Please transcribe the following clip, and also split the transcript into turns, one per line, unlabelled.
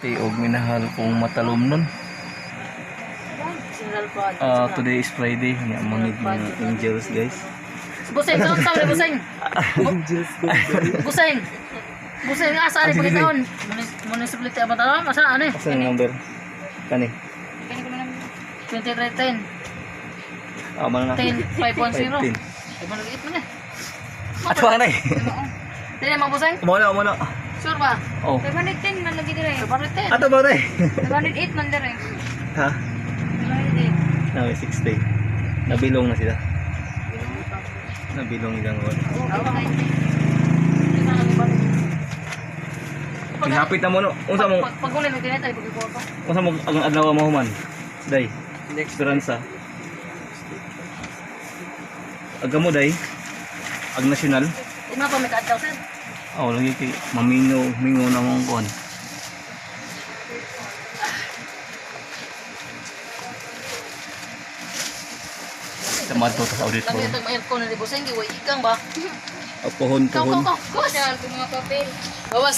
ate og minahal kong matalom nun. Today is Friday, nga mangit mga angels guys.
Buseng, sunod sa ulit, buseng.
Angels ko.
Buseng. Buseng, asa ni pagkitaon? Municipality ang matalom, asa ano eh?
Asa yung number? Kani?
2310.
Mana na?
10510.
15.
Ay, maliit mo na.
At wala na eh.
Hindi naman buseng?
Muna.
Sure ba?
Oh.
510 man lagi dire.
510.
Ato ba na eh?
508 man dire.
Ha?
508.
Na, 60. Nabilong na sila. Nabilong ilang wala. Pinapit na mo no. Unsa mo?
Pag ulit mo kinita, ipag-ipuha ko.
Unsa mo ang adlaw mo human? Day. Esperanza. Aga mo day. Ag nasyonal.
Hindi mo pa may kaadlaw, sir.
Lagi kay mingo na mong kuan. Tamad to sa audit ko.
Lagi itong ma-aircon na di buseng, giway ikang ba?
Pohon.
Kau. Kuwas.
Mga papel.
Bawas.